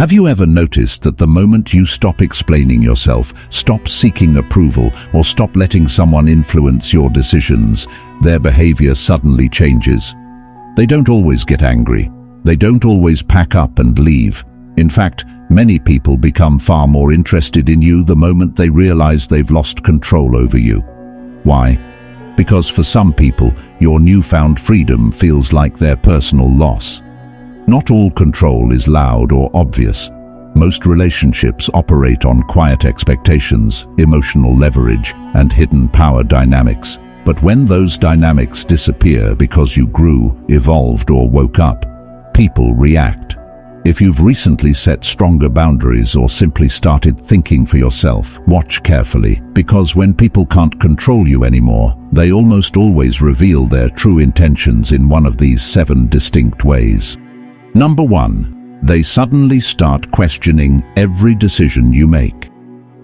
Have you ever noticed that the moment you stop explaining yourself, stop seeking approval, or stop letting someone influence your decisions, their behavior suddenly changes? They don't always get angry. They don't always pack up and leave. In fact, many people become far more interested in you the moment they realize they've lost control over you. Why? Because for some people, your newfound freedom feels like their personal loss. Not all control is loud or obvious. Most relationships operate on quiet expectations, emotional leverage, and hidden power dynamics. But when those dynamics disappear because you grew, evolved, or woke up, people react. If you've recently set stronger boundaries or simply started thinking for yourself, watch carefully, because when people can't control you anymore, they almost always reveal their true intentions in one of these 7 distinct ways. Number 1. They suddenly start questioning every decision you make.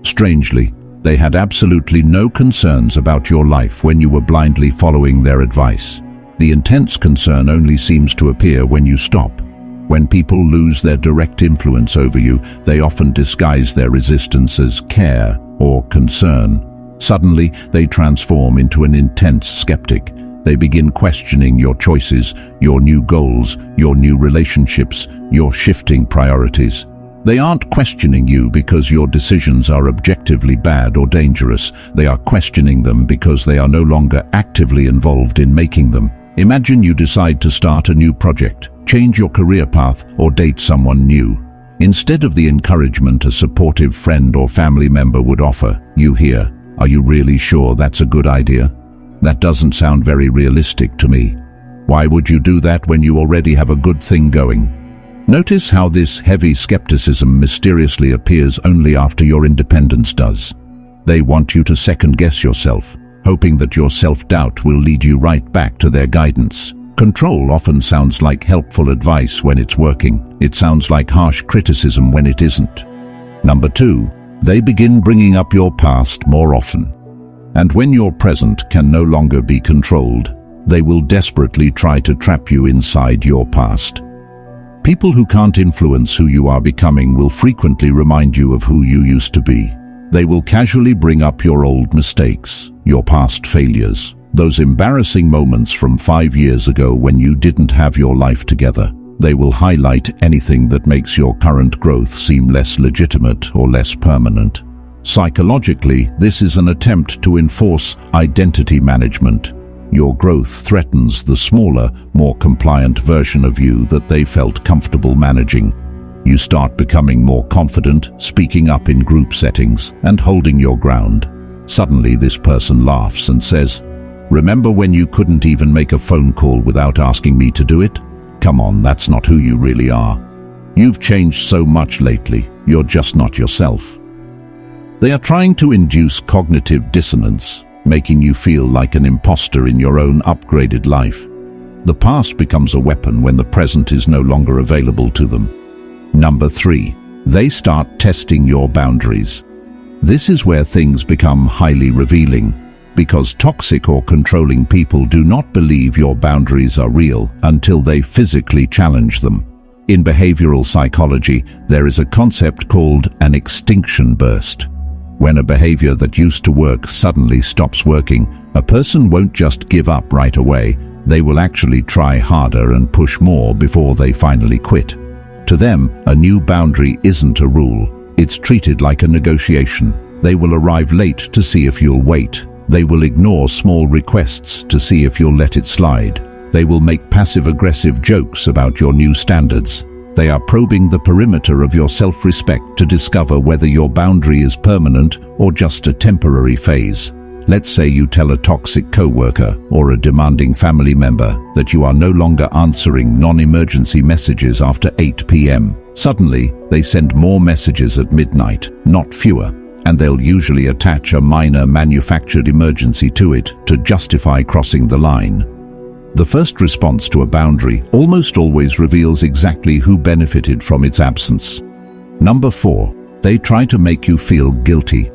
Strangely, they had absolutely no concerns about your life when you were blindly following their advice. The intense concern only seems to appear when you stop. When people lose their direct influence over you, they often disguise their resistance as care or concern. Suddenly, they transform into an intense skeptic. They begin questioning your choices, your new goals, your new relationships, your shifting priorities. They aren't questioning you because your decisions are objectively bad or dangerous. They are questioning them because they are no longer actively involved in making them. Imagine you decide to start a new project, change your career path, or date someone new. Instead of the encouragement a supportive friend or family member would offer, you hear, "Are you really sure that's a good idea? That doesn't sound very realistic to me. Why would you do that when you already have a good thing going?" Notice how this heavy skepticism mysteriously appears only after your independence does. They want you to second-guess yourself, hoping that your self-doubt will lead you right back to their guidance. Control often sounds like helpful advice when it's working. It sounds like harsh criticism when it isn't. Number 2, they begin bringing up your past more often. And when your present can no longer be controlled, they will desperately try to trap you inside your past. People who can't influence who you are becoming will frequently remind you of who you used to be. They will casually bring up your old mistakes, your past failures, those embarrassing moments from 5 years ago when you didn't have your life together. They will highlight anything that makes your current growth seem less legitimate or less permanent. Psychologically, this is an attempt to enforce identity management. Your growth threatens the smaller, more compliant version of you that they felt comfortable managing. You start becoming more confident, speaking up in group settings, and holding your ground. Suddenly, this person laughs and says, "Remember when you couldn't even make a phone call without asking me to do it? Come on, that's not who you really are. You've changed so much lately, you're just not yourself." They are trying to induce cognitive dissonance, making you feel like an imposter in your own upgraded life. The past becomes a weapon when the present is no longer available to them. Number 3, they start testing your boundaries. This is where things become highly revealing, because toxic or controlling people do not believe your boundaries are real until they physically challenge them. In behavioral psychology, there is a concept called an extinction burst. When a behavior that used to work suddenly stops working, a person won't just give up right away. They will actually try harder and push more before they finally quit. To them, a new boundary isn't a rule. It's treated like a negotiation. They will arrive late to see if you'll wait. They will ignore small requests to see if you'll let it slide. They will make passive-aggressive jokes about your new standards. They are probing the perimeter of your self-respect to discover whether your boundary is permanent or just a temporary phase. Let's say you tell a toxic coworker or a demanding family member that you are no longer answering non-emergency messages after 8 p.m. Suddenly, they send more messages at midnight, not fewer, and they'll usually attach a minor manufactured emergency to it to justify crossing the line. The first response to a boundary almost always reveals exactly who benefited from its absence. Number 4, they try to make you feel guilty.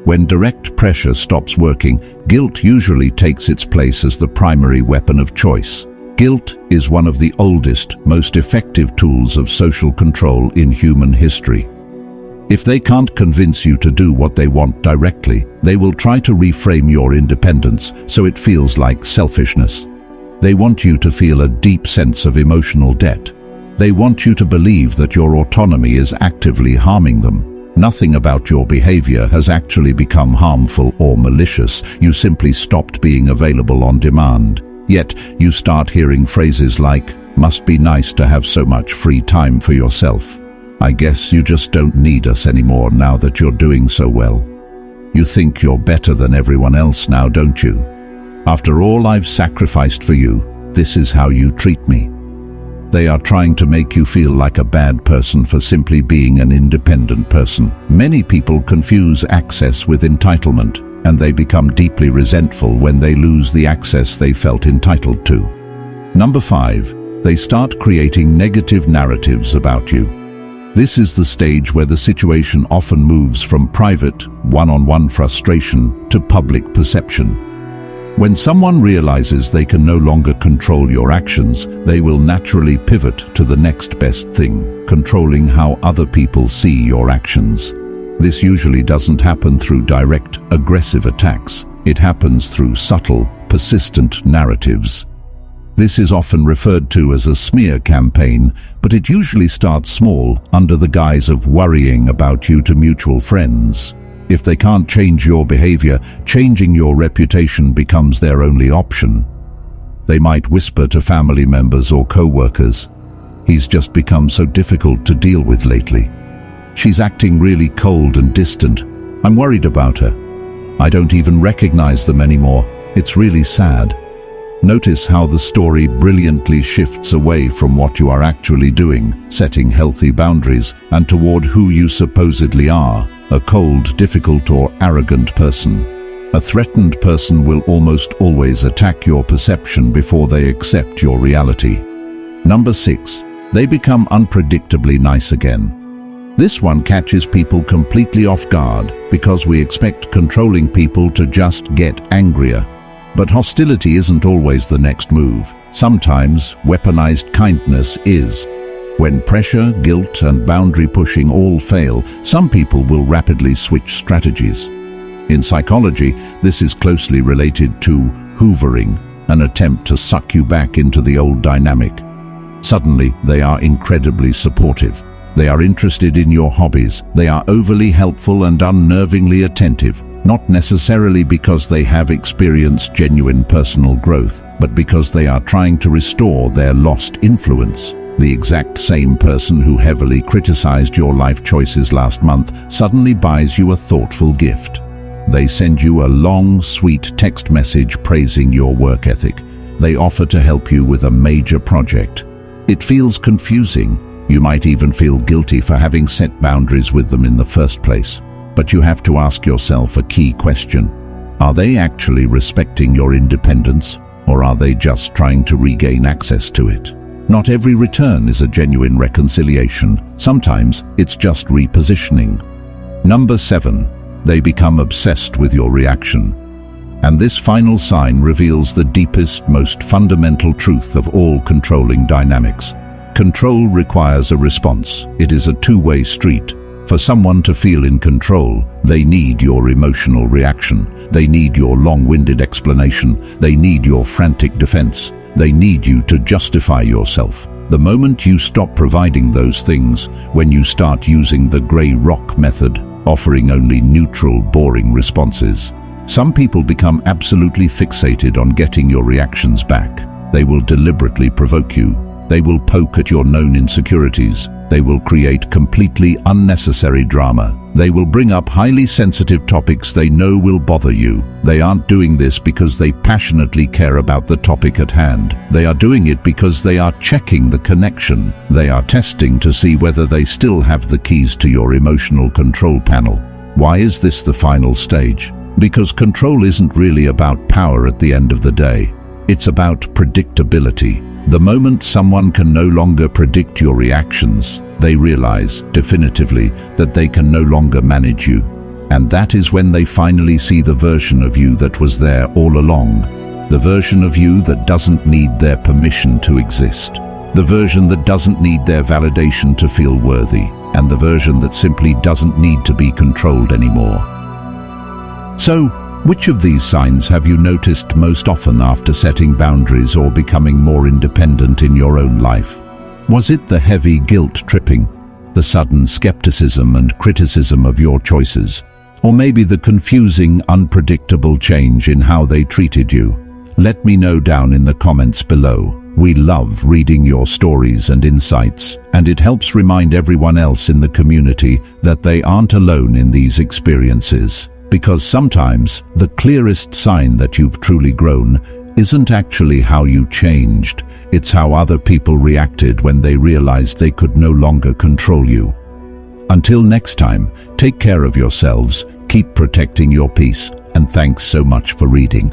When direct pressure stops working, guilt usually takes its place as the primary weapon of choice. Guilt is one of the oldest, most effective tools of social control in human history. If they can't convince you to do what they want directly, they will try to reframe your independence so it feels like selfishness. They want you to feel a deep sense of emotional debt. They want you to believe that your autonomy is actively harming them. Nothing about your behavior has actually become harmful or malicious. You simply stopped being available on demand. Yet, you start hearing phrases like, "Must be nice to have so much free time for yourself. I guess you just don't need us anymore now that you're doing so well. You think you're better than everyone else now, don't you? After all I've sacrificed for you, this is how you treat me." They are trying to make you feel like a bad person for simply being an independent person. Many people confuse access with entitlement, and they become deeply resentful when they lose the access they felt entitled to. Number 5, they start creating negative narratives about you. This is the stage where the situation often moves from private, one-on-one frustration to public perception. When someone realizes they can no longer control your actions, they will naturally pivot to the next best thing, controlling how other people see your actions. This usually doesn't happen through direct, aggressive attacks. It happens through subtle, persistent narratives. This is often referred to as a smear campaign, but it usually starts small, under the guise of worrying about you to mutual friends. If they can't change your behavior, changing your reputation becomes their only option. They might whisper to family members or co-workers, "He's just become so difficult to deal with lately. She's acting really cold and distant. I'm worried about her. I don't even recognize them anymore. It's really sad." Notice how the story brilliantly shifts away from what you are actually doing, setting healthy boundaries, and toward who you supposedly are, a cold, difficult, or arrogant person. A threatened person will almost always attack your perception before they accept your reality. Number 6, they become unpredictably nice again. This one catches people completely off guard because we expect controlling people to just get angrier. But hostility isn't always the next move. Sometimes weaponized kindness is. When pressure, guilt, and boundary pushing all fail, some people will rapidly switch strategies. In psychology, this is closely related to hoovering, an attempt to suck you back into the old dynamic. Suddenly, they are incredibly supportive. They are interested in your hobbies. They are overly helpful and unnervingly attentive, not necessarily because they have experienced genuine personal growth, but because they are trying to restore their lost influence. The exact same person who heavily criticized your life choices last month suddenly buys you a thoughtful gift. They send you a long, sweet text message praising your work ethic. They offer to help you with a major project. It feels confusing. You might even feel guilty for having set boundaries with them in the first place. But you have to ask yourself a key question. Are they actually respecting your independence, or are they just trying to regain access to it? Not every return is a genuine reconciliation. Sometimes it's just repositioning. Number 7, they become obsessed with your reaction. And this final sign reveals the deepest, most fundamental truth of all controlling dynamics. Control requires a response. It is a two-way street. For someone to feel in control, they need your emotional reaction. They need your long-winded explanation. They need your frantic defense. They need you to justify yourself. The moment you stop providing those things, when you start using the gray rock method, offering only neutral, boring responses, some people become absolutely fixated on getting your reactions back. They will deliberately provoke you. They will poke at your known insecurities. They will create completely unnecessary drama. They will bring up highly sensitive topics they know will bother you. They aren't doing this because they passionately care about the topic at hand. They are doing it because they are checking the connection. They are testing to see whether they still have the keys to your emotional control panel. Why is this the final stage? Because control isn't really about power at the end of the day. It's about predictability. The moment someone can no longer predict your reactions, they realize definitively that they can no longer manage you. And that is when they finally see the version of you that was there all along. The version of you that doesn't need their permission to exist. The version that doesn't need their validation to feel worthy. And the version that simply doesn't need to be controlled anymore. So, which of these signs have you noticed most often after setting boundaries or becoming more independent in your own life? Was it the heavy guilt-tripping, the sudden skepticism and criticism of your choices, or maybe the confusing, unpredictable change in how they treated you? Let me know down in the comments below. We love reading your stories and insights, and it helps remind everyone else in the community that they aren't alone in these experiences. Because sometimes the clearest sign that you've truly grown isn't actually how you changed, it's how other people reacted when they realized they could no longer control you. Until next time, take care of yourselves, keep protecting your peace, and thanks so much for reading.